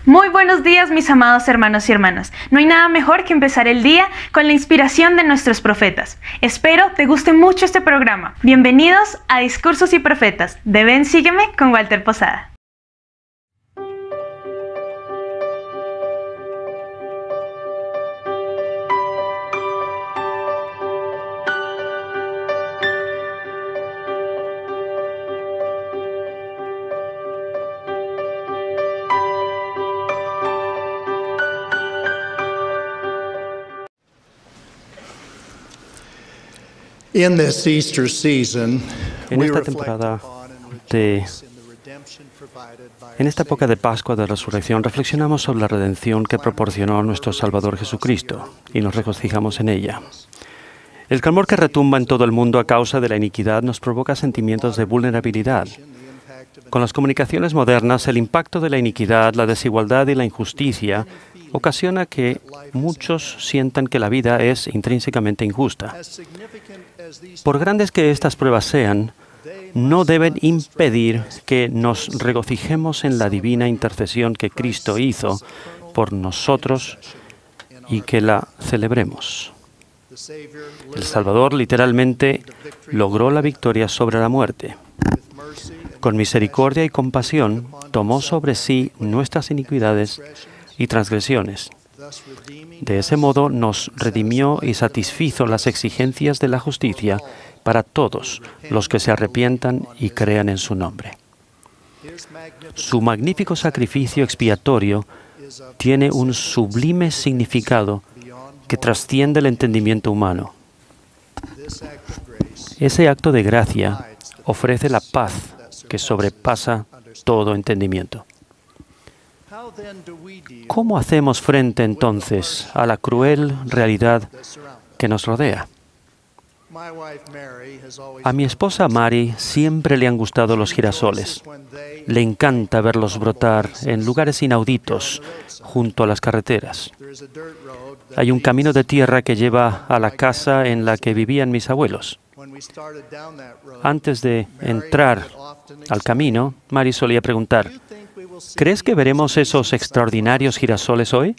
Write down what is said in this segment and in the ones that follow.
Muy buenos días, mis amados hermanos y hermanas. No hay nada mejor que empezar el día con la inspiración de nuestros profetas. Espero te guste mucho este programa. Bienvenidos a Discursos y Profetas de Ven Sígueme con Walter Posada. En esta temporada en esta época de Pascua de Resurrección, reflexionamos sobre la redención que proporcionó nuestro Salvador Jesucristo y nos regocijamos en ella. El clamor que retumba en todo el mundo a causa de la iniquidad nos provoca sentimientos de vulnerabilidad. Con las comunicaciones modernas, el impacto de la iniquidad, la desigualdad y la injusticia ocasiona que muchos sientan que la vida es intrínsecamente injusta. Por grandes que estas pruebas sean, no deben impedir que nos regocijemos en la divina intercesión que Cristo hizo por nosotros y que la celebremos. El Salvador literalmente logró la victoria sobre la muerte. Con misericordia y compasión tomó sobre sí nuestras iniquidades y transgresiones. De ese modo nos redimió y satisfizo las exigencias de la justicia para todos los que se arrepientan y crean en su nombre. Su magnífico sacrificio expiatorio tiene un sublime significado que trasciende el entendimiento humano. Ese acto de gracia ofrece la paz que sobrepasa todo entendimiento. ¿Cómo hacemos frente entonces a la cruel realidad que nos rodea? A mi esposa Mary siempre le han gustado los girasoles. Le encanta verlos brotar en lugares inauditos junto a las carreteras. Hay un camino de tierra que lleva a la casa en la que vivían mis abuelos. Antes de entrar al camino, Mary solía preguntar: ¿crees que veremos esos extraordinarios girasoles hoy?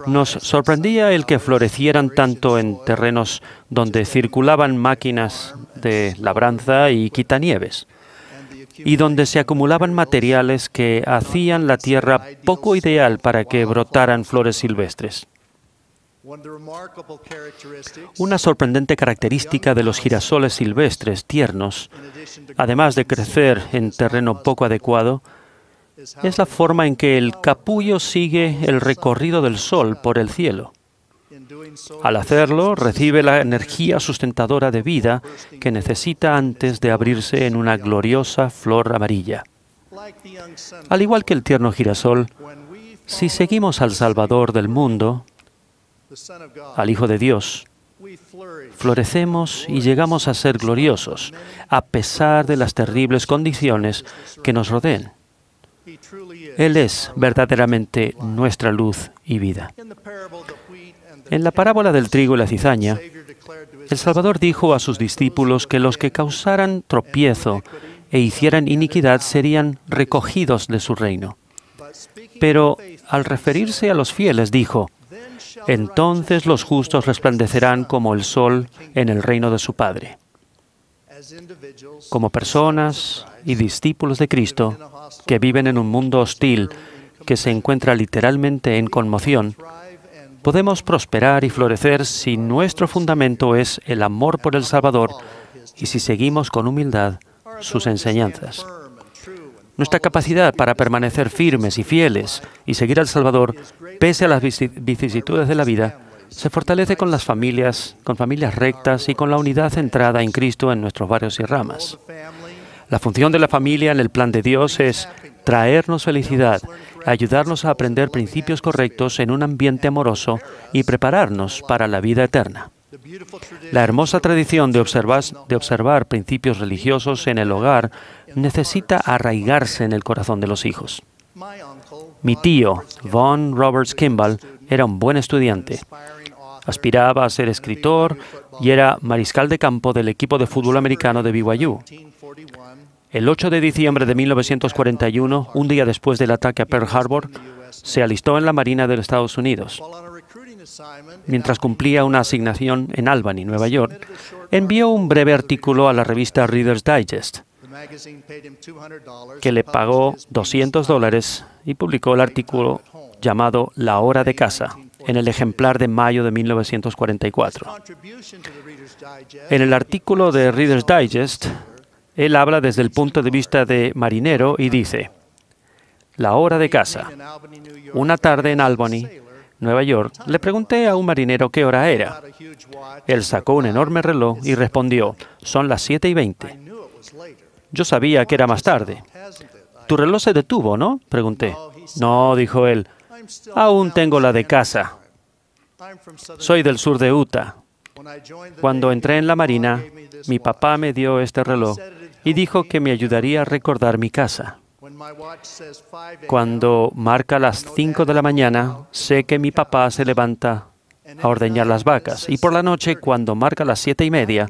Nos sorprendía el que florecieran tanto en terrenos donde circulaban máquinas de labranza y quitanieves, y donde se acumulaban materiales que hacían la tierra poco ideal para que brotaran flores silvestres. Una sorprendente característica de los girasoles silvestres tiernos, además de crecer en terreno poco adecuado, es la forma en que el capullo sigue el recorrido del sol por el cielo. Al hacerlo, recibe la energía sustentadora de vida que necesita antes de abrirse en una gloriosa flor amarilla. Al igual que el tierno girasol, si seguimos al Salvador del mundo, al Hijo de Dios, florecemos y llegamos a ser gloriosos, a pesar de las terribles condiciones que nos rodeen. Él es verdaderamente nuestra luz y vida. En la parábola del trigo y la cizaña, el Salvador dijo a sus discípulos que los que causaran tropiezo e hicieran iniquidad serían recogidos de su reino. Pero al referirse a los fieles dijo: entonces los justos resplandecerán como el sol en el reino de su Padre. Como personas y discípulos de Cristo que viven en un mundo hostil que se encuentra literalmente en conmoción, podemos prosperar y florecer si nuestro fundamento es el amor por el Salvador y si seguimos con humildad sus enseñanzas. Nuestra capacidad para permanecer firmes y fieles y seguir al Salvador, pese a las vicisitudes de la vida, se fortalece con familias rectas y con la unidad centrada en Cristo en nuestros barrios y ramas. La función de la familia en el plan de Dios es traernos felicidad, ayudarnos a aprender principios correctos en un ambiente amoroso y prepararnos para la vida eterna. La hermosa tradición de observar principios religiosos en el hogar necesita arraigarse en el corazón de los hijos. Mi tío, Von Roberts Kimball, era un buen estudiante. Aspiraba a ser escritor y era mariscal de campo del equipo de fútbol americano de BYU. El 8 de diciembre de 1941, un día después del ataque a Pearl Harbor, se alistó en la Marina de los Estados Unidos. Mientras cumplía una asignación en Albany, Nueva York, envió un breve artículo a la revista Reader's Digest, que le pagó $200 y publicó el artículo llamado La hora de casa, en el ejemplar de mayo de 1944. En el artículo de Reader's Digest, él habla desde el punto de vista de marinero y dice: La hora de casa. Una tarde en Albany, Nueva York, le pregunté a un marinero qué hora era. Él sacó un enorme reloj y respondió: son las 7:20. Yo sabía que era más tarde. ¿Tu reloj se detuvo, no?, pregunté. No, dijo él. Aún tengo la de casa. Soy del sur de Utah. Cuando entré en la Marina, mi papá me dio este reloj y dijo que me ayudaría a recordar mi casa. Cuando marca las 5 de la mañana, sé que mi papá se levanta a ordeñar las vacas. Y por la noche, cuando marca las 7:30,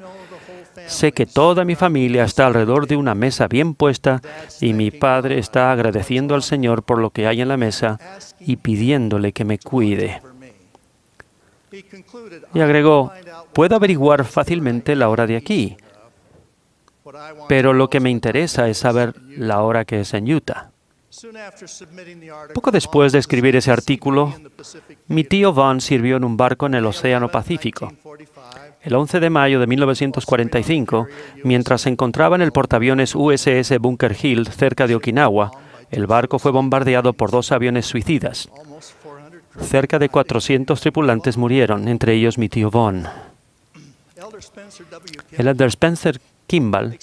sé que toda mi familia está alrededor de una mesa bien puesta y mi padre está agradeciendo al Señor por lo que hay en la mesa y pidiéndole que me cuide. Y agregó: puedo averiguar fácilmente la hora de aquí, pero lo que me interesa es saber la hora que es en Utah. Poco después de escribir ese artículo, mi tío Vaughn sirvió en un barco en el Océano Pacífico. El 11 de mayo de 1945, mientras se encontraba en el portaaviones USS Bunker Hill cerca de Okinawa, el barco fue bombardeado por 2 aviones suicidas. Cerca de 400 tripulantes murieron, entre ellos mi tío Vaughn. El elder Spencer Kimball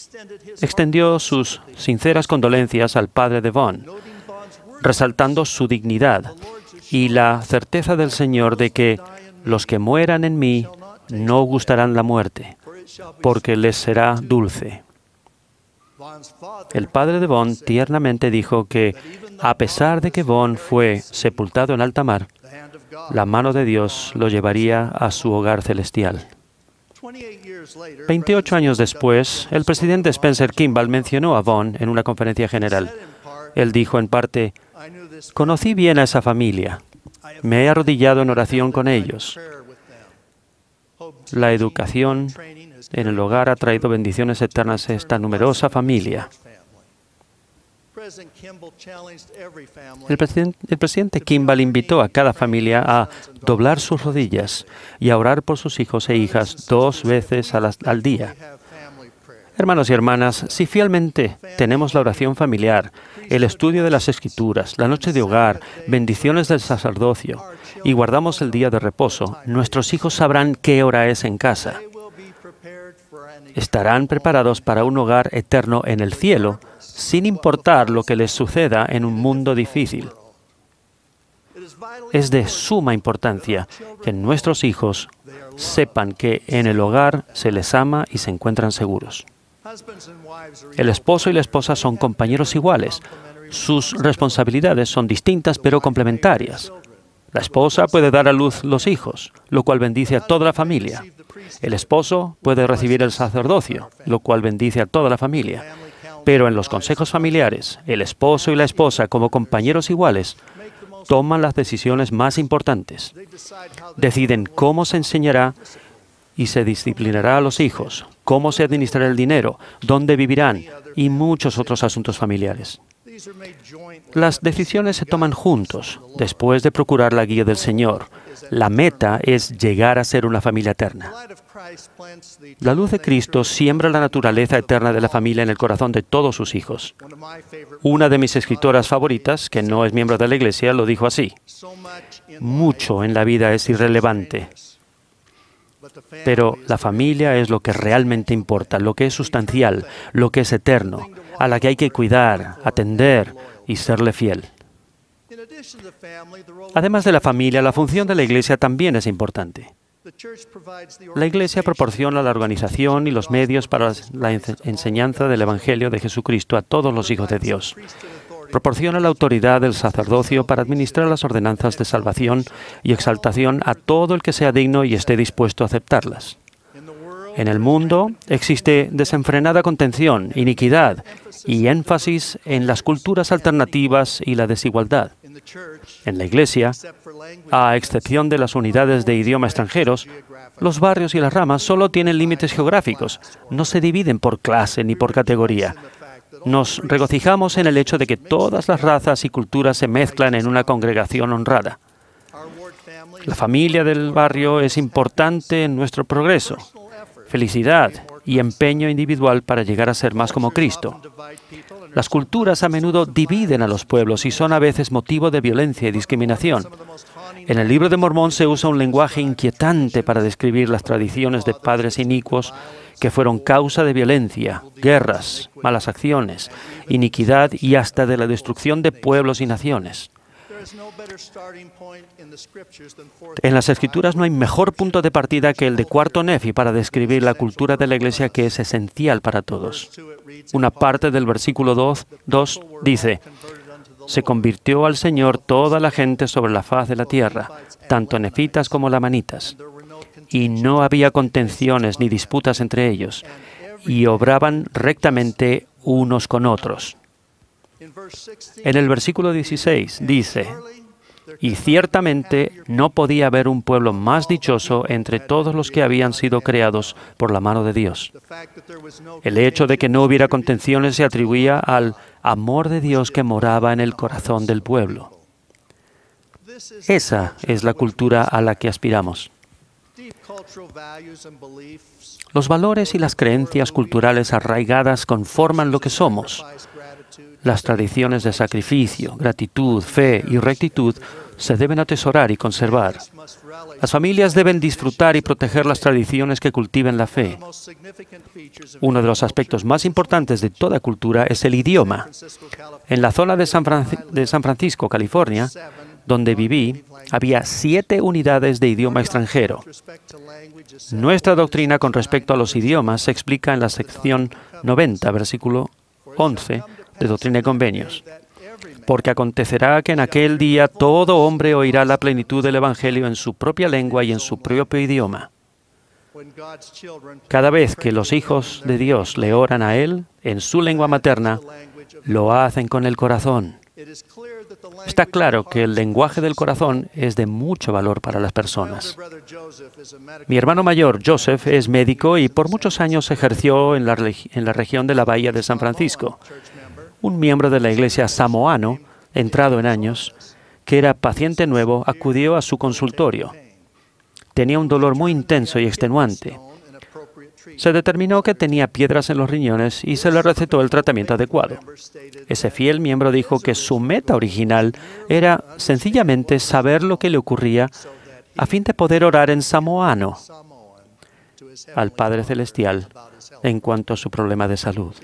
extendió sus sinceras condolencias al padre de Vaughn, resaltando su dignidad y la certeza del Señor de que los que mueran en mí no gustarán la muerte, porque les será dulce. El padre de Vaughn tiernamente dijo que, a pesar de que Vaughn fue sepultado en alta mar, la mano de Dios lo llevaría a su hogar celestial. 28 años después, el presidente Spencer Kimball mencionó a Vaughn en una conferencia general. Él dijo en parte: conocí bien a esa familia. Me he arrodillado en oración con ellos. La educación en el hogar ha traído bendiciones eternas a esta numerosa familia. El presidente Kimball invitó a cada familia a doblar sus rodillas y a orar por sus hijos e hijas 2 veces al día. Hermanos y hermanas, si fielmente tenemos la oración familiar, el estudio de las Escrituras, la noche de hogar, bendiciones del sacerdocio y guardamos el día de reposo, nuestros hijos sabrán qué hora es en casa. Estarán preparados para un hogar eterno en el cielo, sin importar lo que les suceda en un mundo difícil. Es de suma importancia que nuestros hijos sepan que en el hogar se les ama y se encuentran seguros. El esposo y la esposa son compañeros iguales. Sus responsabilidades son distintas pero complementarias. La esposa puede dar a luz los hijos, lo cual bendice a toda la familia. El esposo puede recibir el sacerdocio, lo cual bendice a toda la familia. Pero en los consejos familiares, el esposo y la esposa, como compañeros iguales, toman las decisiones más importantes. Deciden cómo se enseñará y se disciplinará a los hijos, cómo se administrará el dinero, dónde vivirán y muchos otros asuntos familiares. Las decisiones se toman juntos, después de procurar la guía del Señor. La meta es llegar a ser una familia eterna. La luz de Cristo siembra la naturaleza eterna de la familia en el corazón de todos sus hijos. Una de mis escritoras favoritas, que no es miembro de la Iglesia, lo dijo así: mucho en la vida es irrelevante, pero la familia es lo que realmente importa, lo que es sustancial, lo que es eterno, a la que hay que cuidar, atender y serle fiel. Además de la familia, la función de la Iglesia también es importante. La Iglesia proporciona la organización y los medios para la enseñanza del Evangelio de Jesucristo a todos los hijos de Dios. Proporciona la autoridad del sacerdocio para administrar las ordenanzas de salvación y exaltación a todo el que sea digno y esté dispuesto a aceptarlas. En el mundo existe desenfrenada contención, iniquidad y énfasis en las culturas alternativas y la desigualdad. En la Iglesia, a excepción de las unidades de idioma extranjeros, los barrios y las ramas solo tienen límites geográficos, no se dividen por clase ni por categoría. Nos regocijamos en el hecho de que todas las razas y culturas se mezclan en una congregación honrada. La familia del barrio es importante en nuestro progreso, felicidad y empeño individual para llegar a ser más como Cristo. Las culturas a menudo dividen a los pueblos y son a veces motivo de violencia y discriminación. En el Libro de Mormón se usa un lenguaje inquietante para describir las tradiciones de padres inicuos que fueron causa de violencia, guerras, malas acciones, iniquidad y hasta de la destrucción de pueblos y naciones. En las Escrituras no hay mejor punto de partida que el de Cuarto Nefi para describir la cultura de la Iglesia, que es esencial para todos. Una parte del versículo 2 dice: se convirtió al Señor toda la gente sobre la faz de la tierra, tanto nefitas como lamanitas, y no había contenciones ni disputas entre ellos, y obraban rectamente unos con otros. En el versículo 16 dice: y ciertamente no podía haber un pueblo más dichoso entre todos los que habían sido creados por la mano de Dios. El hecho de que no hubiera contenciones se atribuía al amor de Dios que moraba en el corazón del pueblo. Esa es la cultura a la que aspiramos. Los valores y las creencias culturales arraigadas conforman lo que somos. Las tradiciones de sacrificio, gratitud, fe y rectitud se deben atesorar y conservar. Las familias deben disfrutar y proteger las tradiciones que cultiven la fe. Uno de los aspectos más importantes de toda cultura es el idioma. En la zona de San Francisco, California, donde viví, había 7 unidades de idioma extranjero. Nuestra doctrina con respecto a los idiomas se explica en la sección 90, versículo 11, de Doctrina y Convenios. Porque acontecerá que en aquel día todo hombre oirá la plenitud del Evangelio en su propia lengua y en su propio idioma. Cada vez que los hijos de Dios le oran a Él en su lengua materna, lo hacen con el corazón. Está claro que el lenguaje del corazón es de mucho valor para las personas. Mi hermano mayor, Joseph, es médico y por muchos años ejerció en la región de la Bahía de San Francisco. Un miembro de la iglesia samoano, entrado en años, que era paciente nuevo, acudió a su consultorio. Tenía un dolor muy intenso y extenuante. Se determinó que tenía piedras en los riñones y se le recetó el tratamiento adecuado. Ese fiel miembro dijo que su meta original era sencillamente saber lo que le ocurría a fin de poder orar en samoano al Padre Celestial en cuanto a su problema de salud.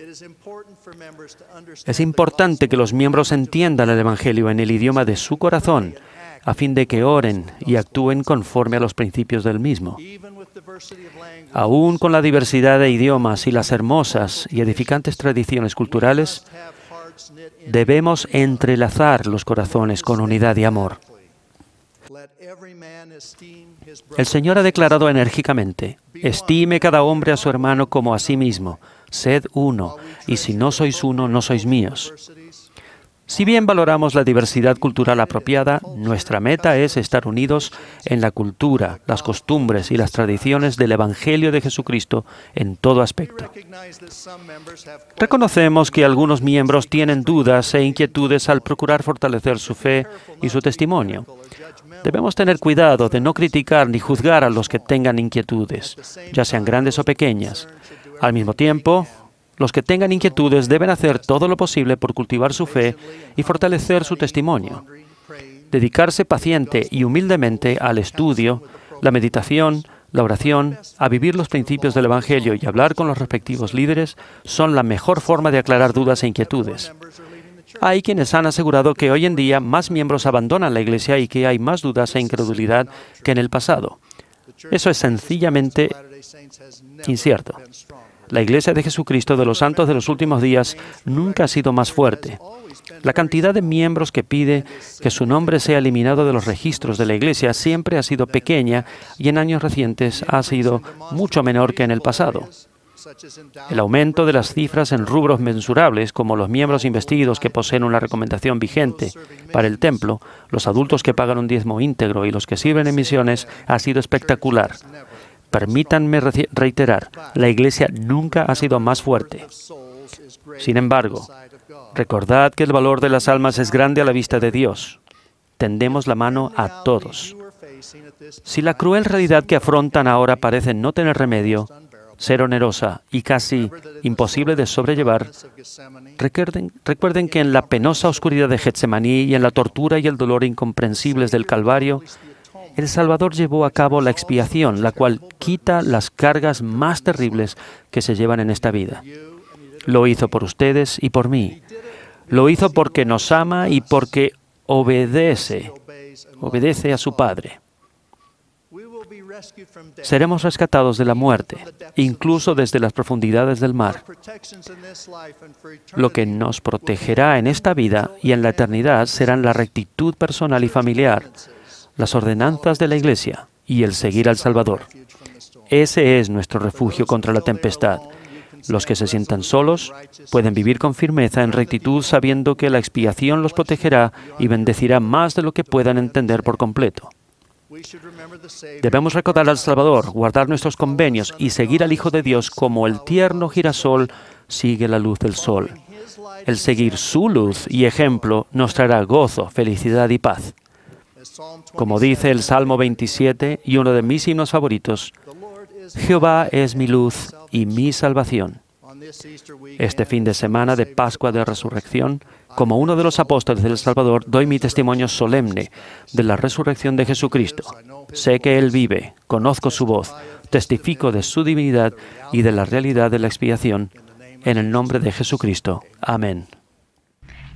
Es importante que los miembros entiendan el Evangelio en el idioma de su corazón, a fin de que oren y actúen conforme a los principios del mismo. Aún con la diversidad de idiomas y las hermosas y edificantes tradiciones culturales, debemos entrelazar los corazones con unidad y amor. El Señor ha declarado enérgicamente: estime cada hombre a su hermano como a sí mismo, sed uno, y si no sois uno, no sois míos. Si bien valoramos la diversidad cultural apropiada, nuestra meta es estar unidos en la cultura, las costumbres y las tradiciones del Evangelio de Jesucristo en todo aspecto. Reconocemos que algunos miembros tienen dudas e inquietudes al procurar fortalecer su fe y su testimonio. Debemos tener cuidado de no criticar ni juzgar a los que tengan inquietudes, ya sean grandes o pequeñas. Al mismo tiempo, los que tengan inquietudes deben hacer todo lo posible por cultivar su fe y fortalecer su testimonio. Dedicarse paciente y humildemente al estudio, la meditación, la oración, a vivir los principios del Evangelio y hablar con los respectivos líderes son la mejor forma de aclarar dudas e inquietudes. Hay quienes han asegurado que hoy en día más miembros abandonan la Iglesia y que hay más dudas e incredulidad que en el pasado. Eso es sencillamente Incierto. La Iglesia de Jesucristo de los Santos de los Últimos Días nunca ha sido más fuerte. La cantidad de miembros que pide que su nombre sea eliminado de los registros de la Iglesia siempre ha sido pequeña y en años recientes ha sido mucho menor que en el pasado. El aumento de las cifras en rubros mensurables, como los miembros investidos que poseen una recomendación vigente para el templo, los adultos que pagan un diezmo íntegro y los que sirven en misiones, ha sido espectacular. Permítanme reiterar, la Iglesia nunca ha sido más fuerte. Sin embargo, recordad que el valor de las almas es grande a la vista de Dios. Tendemos la mano a todos. Si la cruel realidad que afrontan ahora parece no tener remedio, ser onerosa y casi imposible de sobrellevar, recuerden que en la penosa oscuridad de Getsemaní y en la tortura y el dolor incomprensibles del Calvario, el Salvador llevó a cabo la expiación, la cual quita las cargas más terribles que se llevan en esta vida. Lo hizo por ustedes y por mí. Lo hizo porque nos ama y porque obedece a su Padre. Seremos rescatados de la muerte, incluso desde las profundidades del mar. Lo que nos protegerá en esta vida y en la eternidad serán la rectitud personal y familiar, las ordenanzas de la Iglesia y el seguir al Salvador. Ese es nuestro refugio contra la tempestad. Los que se sientan solos pueden vivir con firmeza en rectitud sabiendo que la expiación los protegerá y bendecirá más de lo que puedan entender por completo. Debemos recordar al Salvador, guardar nuestros convenios y seguir al Hijo de Dios como el tierno girasol sigue la luz del sol. El seguir su luz y ejemplo nos traerá gozo, felicidad y paz. Como dice el Salmo 27 y uno de mis himnos favoritos, Jehová es mi luz y mi salvación. Este fin de semana de Pascua de Resurrección, como uno de los apóstoles del Salvador, doy mi testimonio solemne de la resurrección de Jesucristo. Sé que Él vive, conozco su voz, testifico de su divinidad y de la realidad de la expiación. En el nombre de Jesucristo. Amén.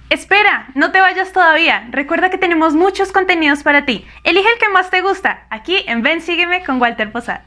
Espera, no te vayas todavía. Recuerda que tenemos muchos contenidos para ti. Elige el que más te gusta, aquí en Ven, Sígueme con Walter Posada.